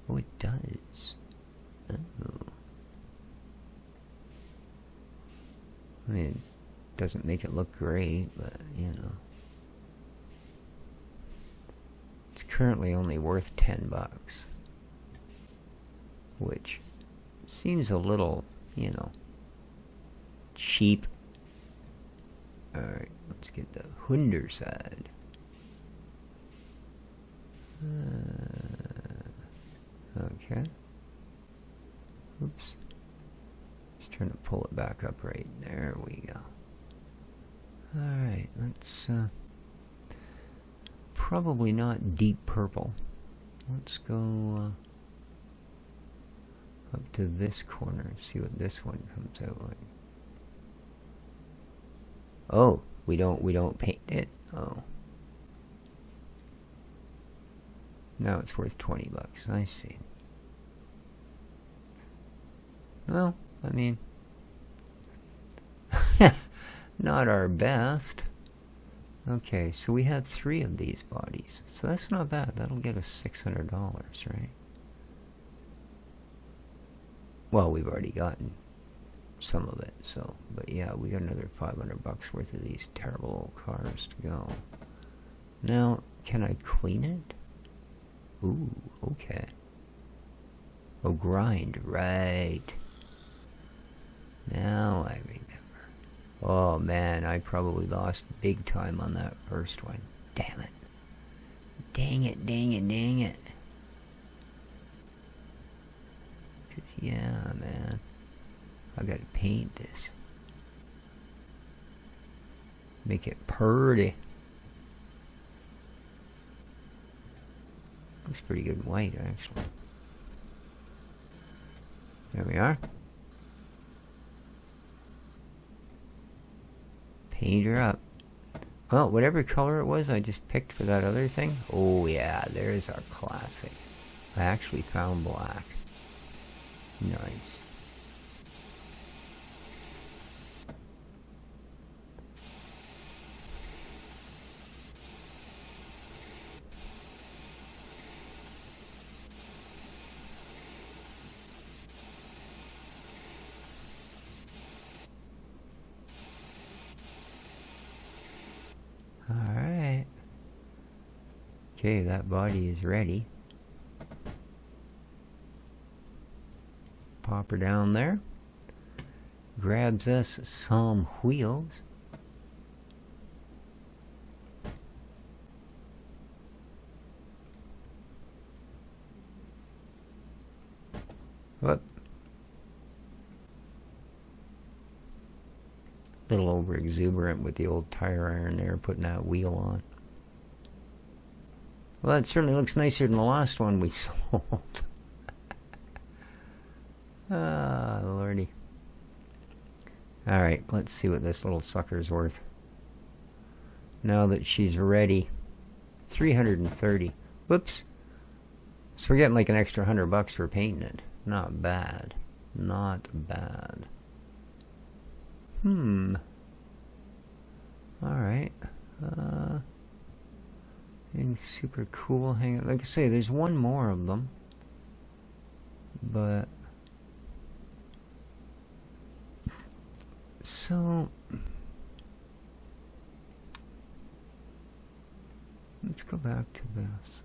Oh, it does. Oh. I mean, it doesn't make it look great, but, you know. It's currently only worth $10. Which seems a little, you know, cheap. Alright, let's get the Hunderside. Okay. Oops. Just trying to pull it back up right there. We go. Alright, let's probably not deep purple. Let's go up to this corner and see what this one comes out like. Oh, we don't paint it. Oh. Now it's worth $20. I see. Well, I mean, not our best. Okay, so we have 3 of these bodies. So that's not bad. That'll get us $600, right? Well, we've already gotten some of it, so, but yeah, we got another $500 worth of these terrible old cars to go. Now, can I clean it? Ooh, okay. Oh, grind, right. Now I remember. Oh man, I probably lost big time on that first one. Damn it. Dang it, dang it, dang it. Yeah, man. I gotta paint this. Make it purty. Looks pretty good in white, actually. There we are. Paint her up. Well, whatever color it was I just picked for that other thing. Oh yeah, there's our classic. I actually found black. Nice. Alright. Okay, that body is ready. Pop her down there. Grabs us some wheels. Whoop. Little over exuberant with the old tire iron there, putting that wheel on. Well, it certainly looks nicer than the last one we sold. Ah, lordy. Alright, let's see what this little sucker's worth. Now that she's ready. 330. Whoops. So we're getting like an extra $100 for painting it. Not bad. Not bad. Alright. Anything super cool hanging. Like I say, there's one more of them. But so let's go back to this.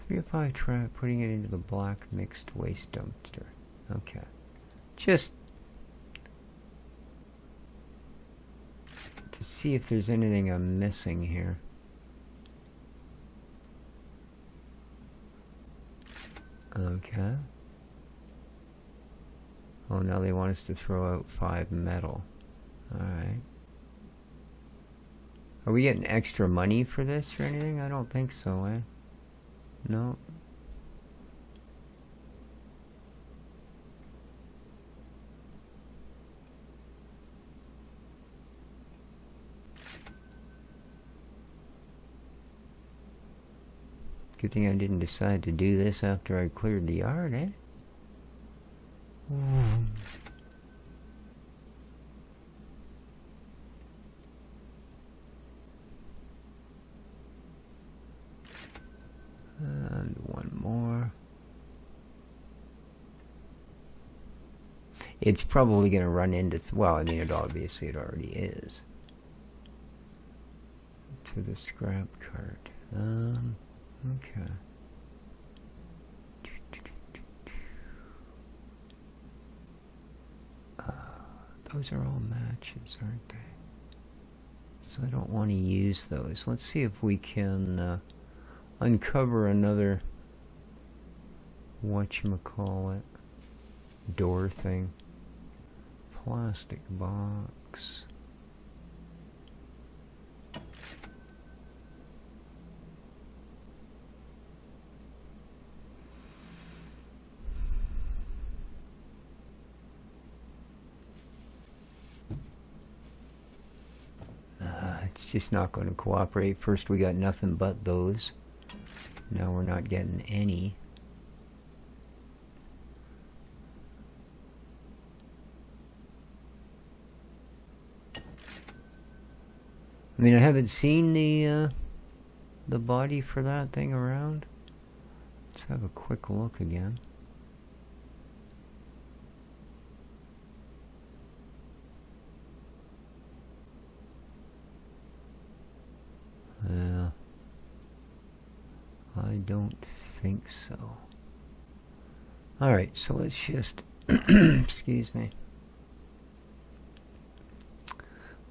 3 of 5 try putting it into the black mixed waste dumpster. Okay. Just to see if there's anything I'm missing here. Okay. Oh, now they want us to throw out 5 metal. Alright. Are we getting extra money for this or anything? I don't think so, eh? No. Good thing I didn't decide to do this after I cleared the yard, eh? And one more. It's probably going to run into, well, I mean, it obviously it already is. To the scrap cart. Okay. Those are all matches, aren't they? So I don't want to use those. Let's see if we can uncover another, whatchamacallit, door thing. Plastic box. It's just not going to cooperate. First we got nothing but those. Now we're not getting any. I mean, I haven't seen the body for that thing around. Let's have a quick look again. I don't think so. Alright, so let's just excuse me.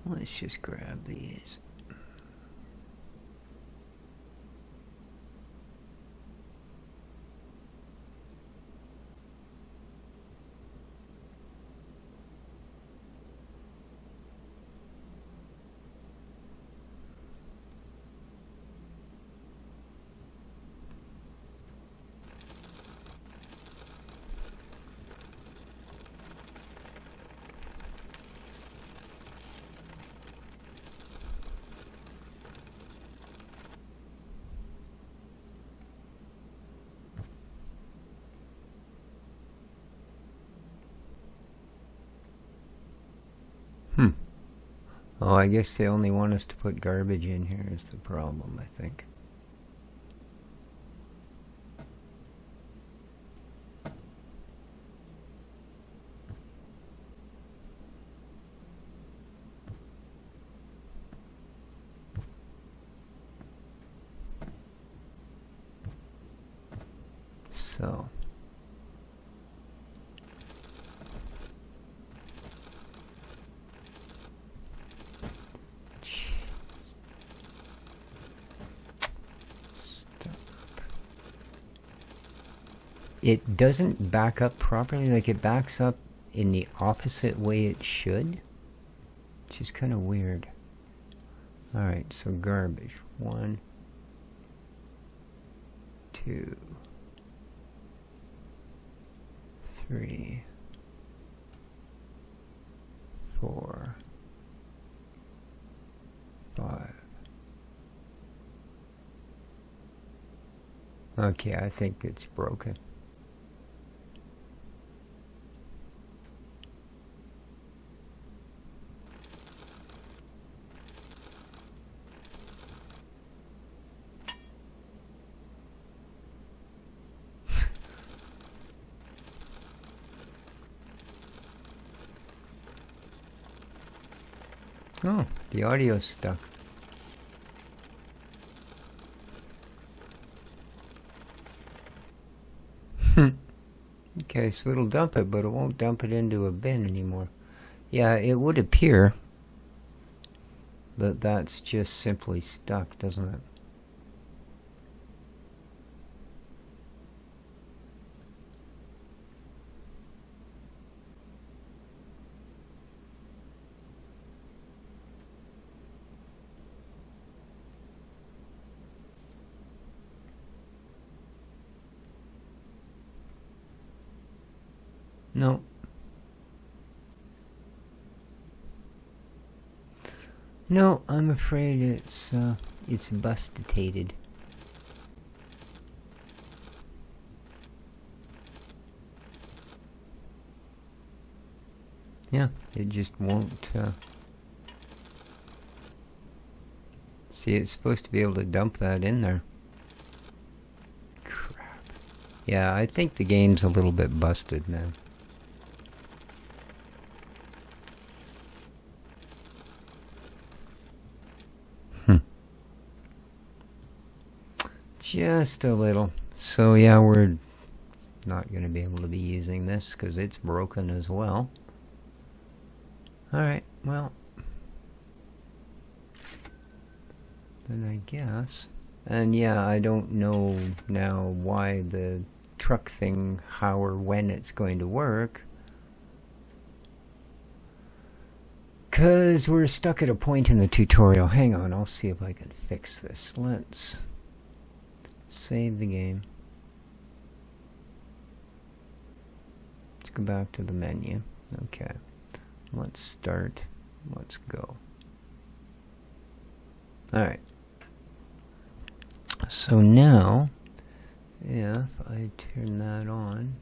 Let's just grab these. Oh, I guess they only want us to put garbage in here is the problem, I think. So. It doesn't back up properly, like it backs up in the opposite way it should, which is kind of weird. Alright, so garbage. 1, 2, 3, 4, 5. Okay, I think it's broken. Oh, the audio's stuck. Okay, so it'll dump it, but it won't dump it into a bin anymore. Yeah, it would appear that that's just simply stuck, doesn't it? No. No, I'm afraid it's bustitated. Yeah, it just won't. See, it's supposed to be able to dump that in there. Crap. Yeah, I think the game's a little bit busted now. Just a little. So yeah, we're not going to be able to be using this because it's broken as well. Alright, well, then I guess. And yeah, I don't know now why the truck thing, how or when it's going to work. Because we're stuck at a point in the tutorial. Hang on, I'll see if I can fix this. Let's save the game. Let's go back to the menu. Okay. Let's start. Let's go. Alright. So now, if I turn that on,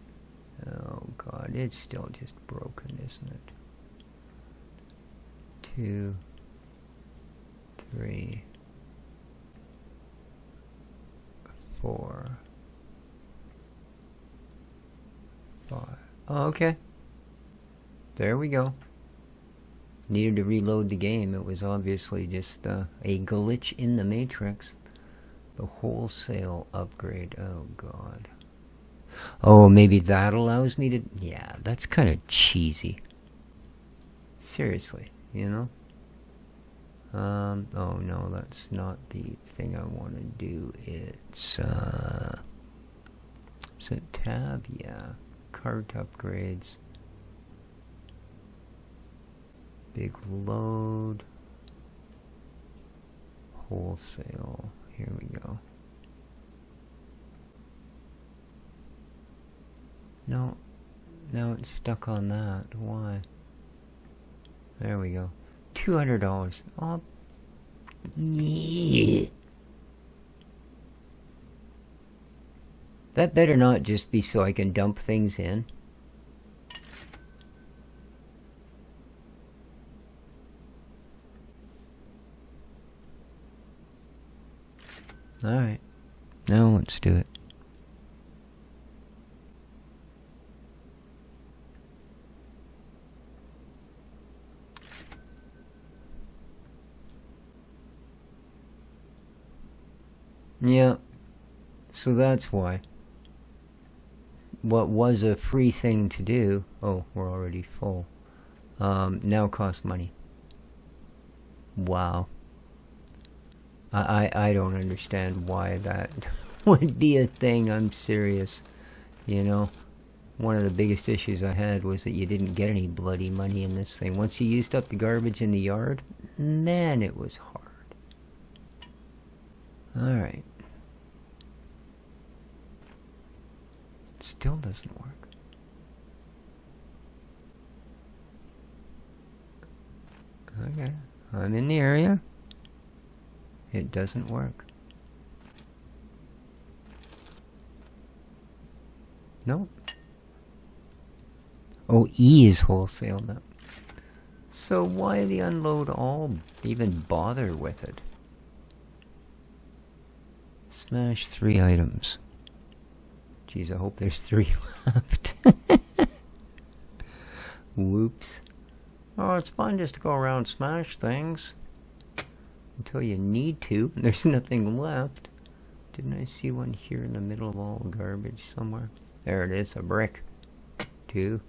oh god, it's still just broken, isn't it? 2, 3, 4, 5. Oh, okay. There we go. Needed to reload the game. It was obviously just a glitch in the matrix. The wholesale upgrade. Oh god. Oh, maybe that allows me to... Yeah, that's kind of cheesy. Seriously, you know? Oh no, that's not the thing I want to do. It's, is it tab? Yeah. Cart upgrades. Big load. Wholesale. Here we go. No. Now it's stuck on that. Why? There we go. $200. Oh. Yeah. That better not just be so I can dump things in. Alright. Now let's do it. Yeah. So that's why. What was a free thing to do, oh, we're already full, now costs money. Wow. I don't understand why that would be a thing. I'm serious. You know, one of the biggest issues I had was that you didn't get any bloody money in this thing. Once you used up the garbage in the yard, man, it was hard. Alright. Still doesn't work. Okay, I'm in the area. It doesn't work. Nope. Oh, E is wholesale now. So why the unload all even bother with it? Smash 3 items. Jeez, I hope there's 3 left. Whoops. Oh, it's fun just to go around smash things. Until you need to, and there's nothing left. Didn't I see one here in the middle of all garbage somewhere? There it is, a brick. 2.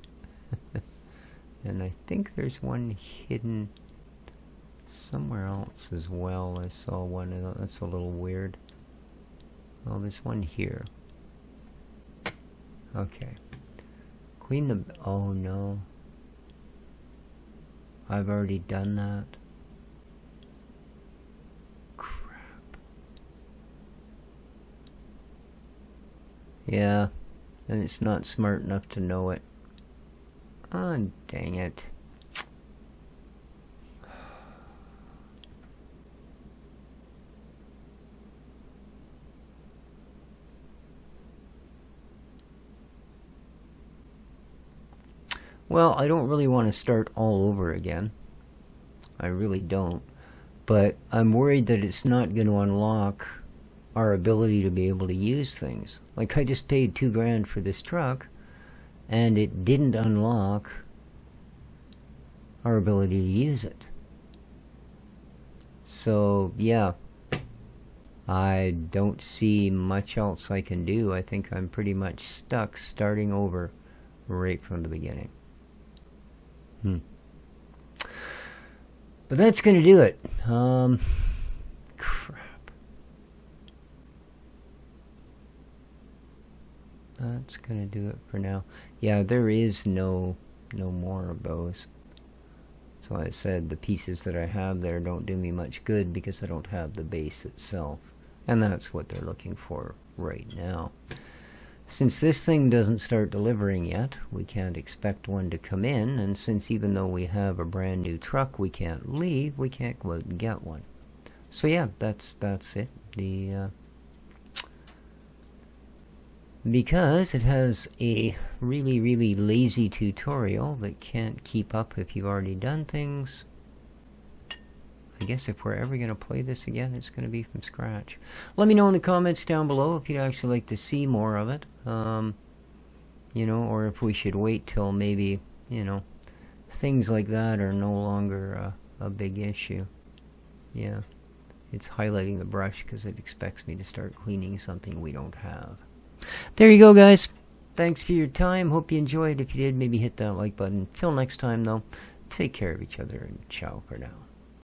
And I think there's one hidden somewhere else as well. I saw one, that's a little weird. Oh, there's one here. Okay. Clean the... Oh no. I've already done that. Crap. Yeah. And it's not smart enough to know it. Oh, dang it. Well, I don't really want to start all over again. I really don't. But I'm worried that it's not going to unlock our ability to be able to use things. Like, I just paid $2,000 for this truck, and it didn't unlock our ability to use it. So, yeah. I don't see much else I can do. I think I'm pretty much stuck starting over right from the beginning. But that's going to do it. Crap. That's going to do it for now. Yeah, there is no more of those. So I said the pieces that I have there don't do me much good because I don't have the base itself. And that's what they're looking for right now. Since this thing doesn't start delivering yet, we can't expect one to come in, and since even though we have a brand new truck we can't leave, we can't go out and get one. So yeah, that's it. Because it has a really lazy tutorial that can't keep up if you've already done things, I guess if we're ever going to play this again, it's going to be from scratch. Let me know in the comments down below if you'd actually like to see more of it. You know, or if we should wait till maybe, you know, things like that are no longer a big issue. Yeah, it's highlighting the brush because it expects me to start cleaning something we don't have. There you go, guys. Thanks for your time. Hope you enjoyed. If you did, maybe hit that like button. Till next time, though, take care of each other and ciao for now.